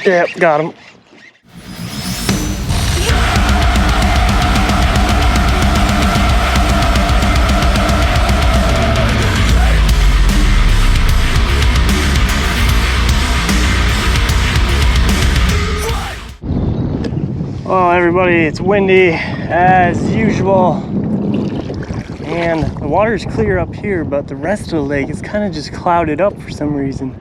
Yep, got him. Oh, everybody, it's windy as usual. And the water is clear up here, but the rest of the lake is kind of just clouded up for some reason.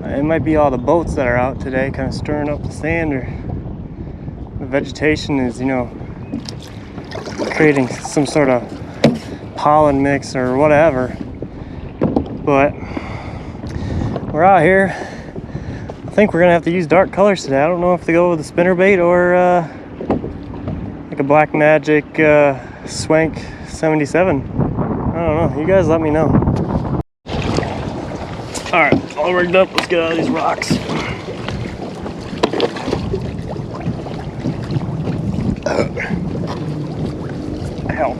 It might be all the boats that are out today kind of stirring up the sand, or the vegetation is, you know, creating some sort of pollen mix or whatever. But we're out here. I think we're gonna have to use dark colors today. I don't know if to go with a spinnerbait or like a Black Magic Swank 77. I don't know. You guys let me know. All right, all rigged up. Let's get out of these rocks. Ow.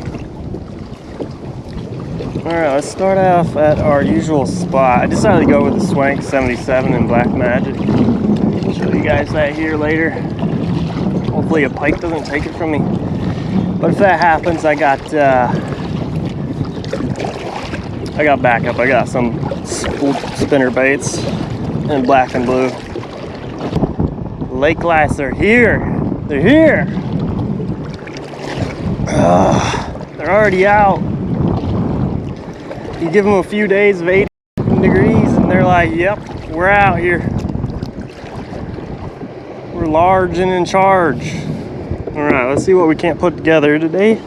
All right, let's start off at our usual spot. I decided to go with the Swank 77 and Black Magic. I'll show you guys that here later. Hopefully a pike doesn't take it from me. But if that happens, I got backup. I got some spinner baits in black and blue. Lake lice are here. They're here. They're already out. You give them a few days of 80 degrees and they're like, yep, we're out here. We're large and in charge. All right, let's see what we can't put together today.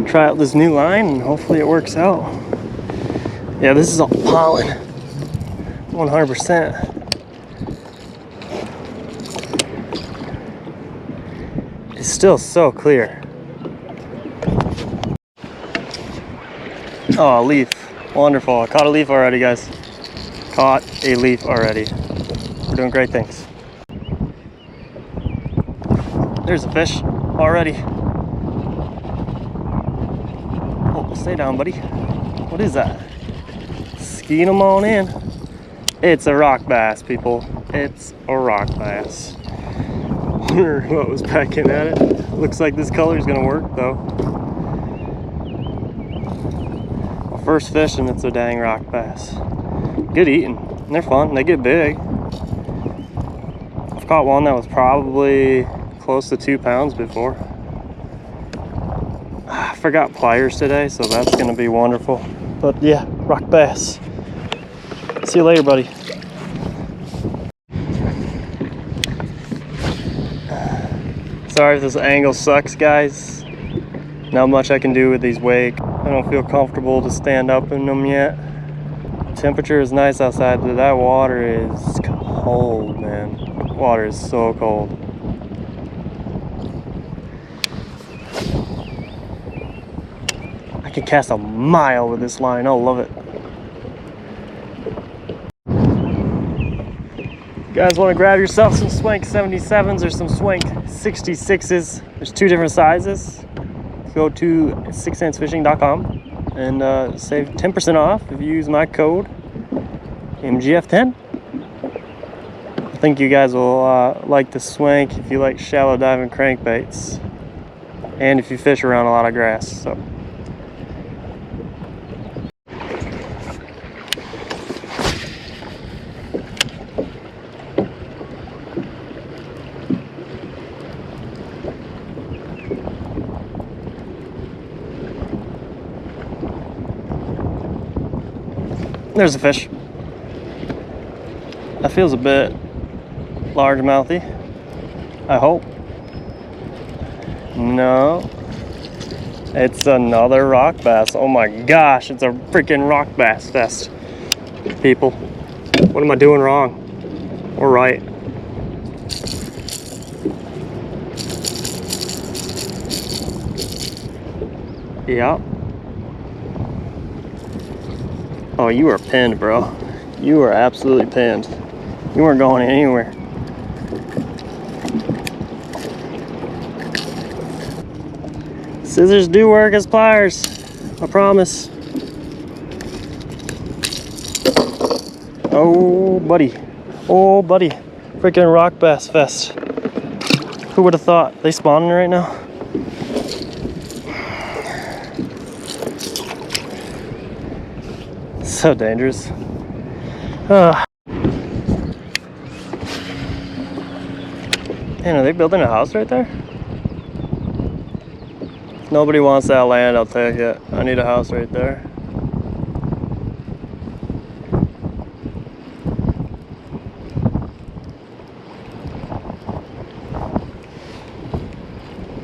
Try out this new line and hopefully it works out. Yeah, this is all pollen, 100%. It's still so clear. Oh, a leaf, wonderful. I caught a leaf already, guys. Caught a leaf already. We're doing great things. There's a fish already. Oh, stay down, buddy. What is that? Skeet them on in. It's a rock bass, people. It's a rock bass. Wonder what was pecking at it. Looks like this color is gonna work though. My first fish and it's a dang rock bass. Good eating. And they're fun. They get big. I've caught one that was probably close to 2 pounds before. I forgot pliers today, so that's gonna be wonderful. But yeah, rock bass. See you later, buddy. Sorry if this angle sucks, guys. Not much I can do with these wake. I don't feel comfortable to stand up in them yet. Temperature is nice outside, but that water is cold, man. Water is so cold. I can cast a mile with this line. I'll love it. You guys want to grab yourself some Swank 77s or some Swank 66s. There's 2 different sizes. Go to 6centsfishing.com and save 10% off if you use my code MGF10. I think you guys will like the Swank if you like shallow diving crankbaits and if you fish around a lot of grass. So. There's a fish. That feels a bit largemouthy, I hope. No, it's another rock bass. Oh my gosh, it's a freaking rock bass fest, people. What am I doing wrong or right? Yep. Oh, you are pinned, bro. You are absolutely pinned. You weren't going anywhere. Scissors do work as pliers, I promise. Oh, buddy. Oh, buddy. Freaking rock bass fest. Who would have thought? They spawning right now? So dangerous. Man, are they building a house right there? If nobody wants that land, I'll take it. I need a house right there.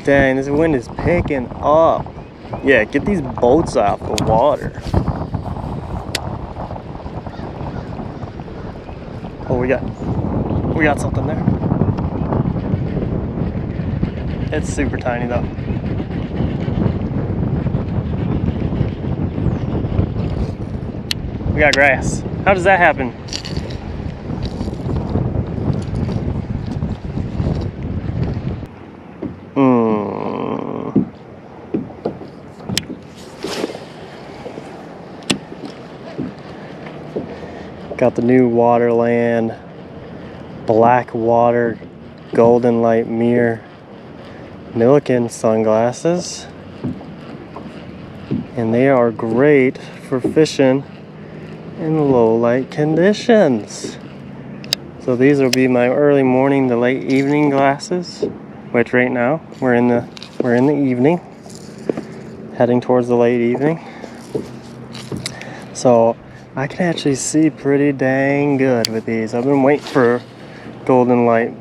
Dang, this wind is picking up. Yeah, get these boats off the water. Oh, we got something there. It's super tiny though. We got grass. How does that happen? Got the new Waterland black water golden light mirror Milliken sunglasses, and they are great for fishing in low light conditions. So these will be my early morning to late evening glasses, which right now we're in the evening, heading towards the late evening. So I can actually see pretty dang good with these. I've been waiting for golden light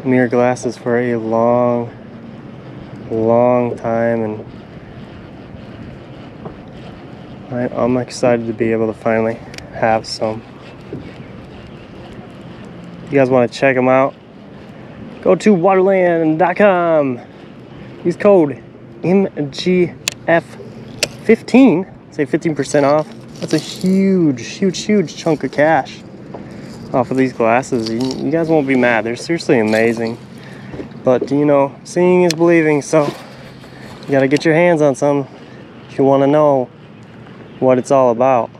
mirror glasses for a long time, and I'm excited to be able to finally have some. If you guys want to check them out, go to waterland.com. Use code MGF15. Save 15% off. That's a huge chunk of cash off of these glasses. You guys won't be mad. They're seriously amazing. But you know, seeing is believing, so you gotta get your hands on some if you want to know what it's all about.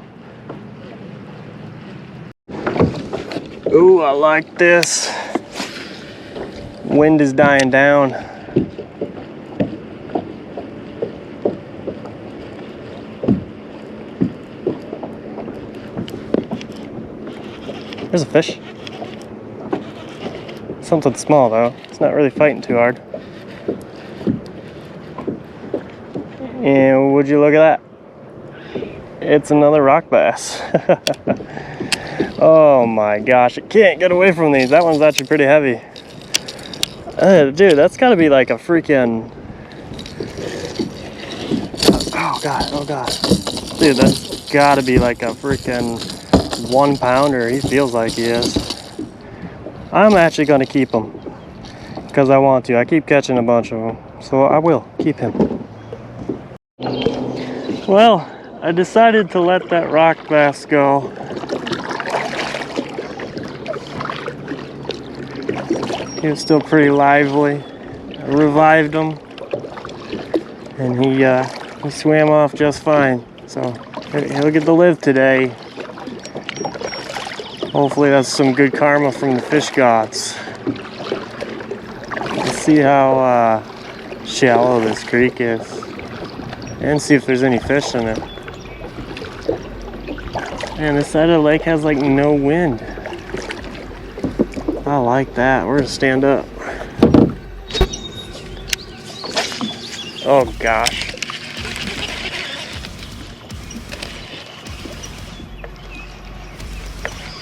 Ooh, I like this. Wind is dying down. There's a fish. Something small though. It's not really fighting too hard. And would you look at that? It's another rock bass. Oh my gosh, I can't get away from these. That one's actually pretty heavy. Dude, that's gotta be like a freaking... Oh god. Dude, that's gotta be like a freaking 1 pounder. He feels like he is. I'm actually gonna keep him because I want to. I keep catching a bunch of them, so I will keep him. Well, I decided to let that rock bass go. He was still pretty lively. I revived him, and he swam off just fine. So he'll get to live today. Hopefully that's some good karma from the fish gods. Let's see how shallow this creek is, and see if there's any fish in it. Man, this side of the lake has like no wind. I like that. We're gonna stand up. Oh gosh.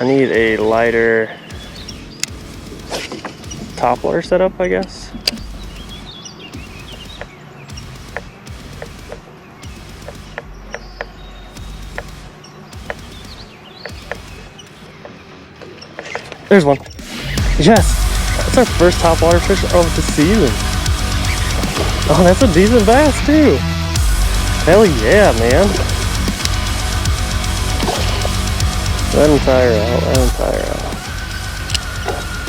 I need a lighter topwater setup, I guess. There's one. Yes! That's our first topwater fish of the season. Oh, that's a decent bass too. Hell yeah, man. Let him tire out.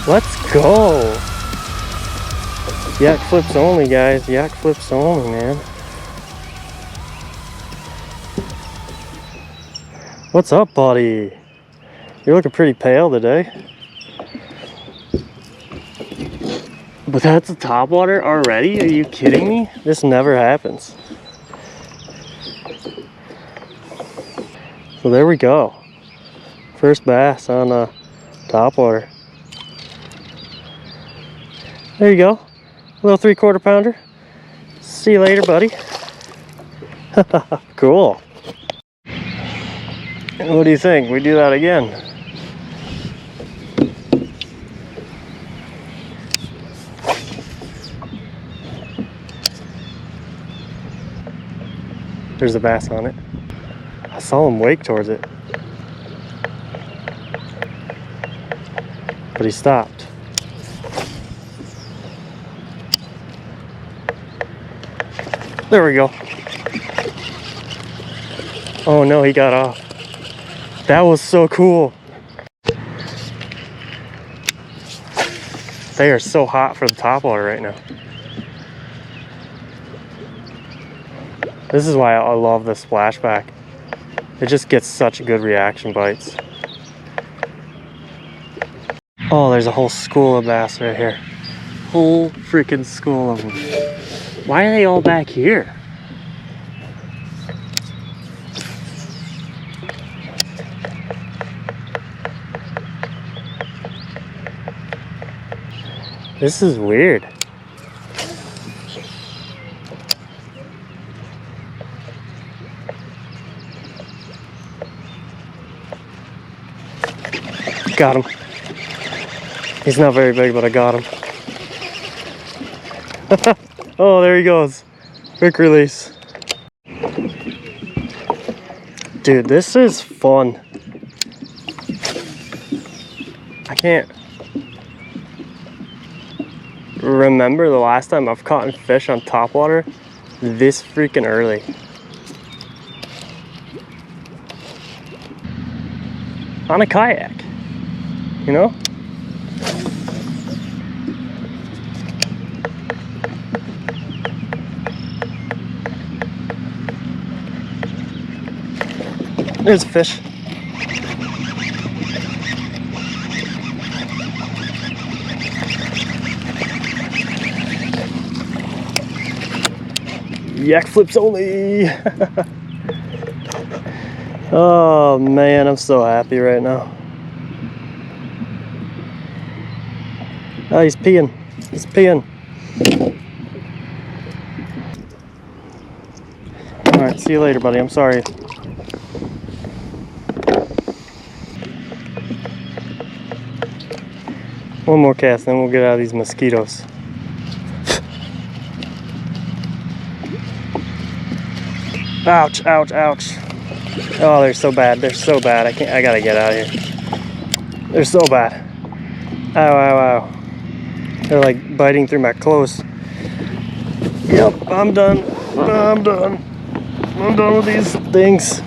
Let's go. Yak flips only, guys. Yak flips only, man. What's up, buddy? You're looking pretty pale today. But that's a topwater already? Are you kidding me? This never happens. So there we go. First bass on topwater. There you go. Little 3/4 pounder. See you later, buddy. Cool. What do you think? We do that again? There's a bass on it. I saw him wake towards it. But he stopped. There we go. Oh no, he got off. That was so cool. They are so hot for the topwater right now. This is why I love the Splashback. It just gets such good reaction bites. Oh, there's a whole school of bass right here. Whole freaking school of them. Why are they all back here? This is weird. Got him. He's not very big, but I got him. Oh, there he goes. Quick release. Dude, this is fun. I can't remember the last time I've caught fish on topwater this freaking early. On a kayak, you know? There's a fish. Yak flips only. Oh man, I'm so happy right now. Oh, he's peeing. He's peeing. All right, see you later, buddy. I'm sorry. One more cast, then we'll get out of these mosquitoes. Ouch, ouch, ouch. Oh, they're so bad. They're so bad. I gotta get out of here. They're so bad. Ow, ow, ow. They're like biting through my clothes. Yep, I'm done. I'm done. I'm done with these things.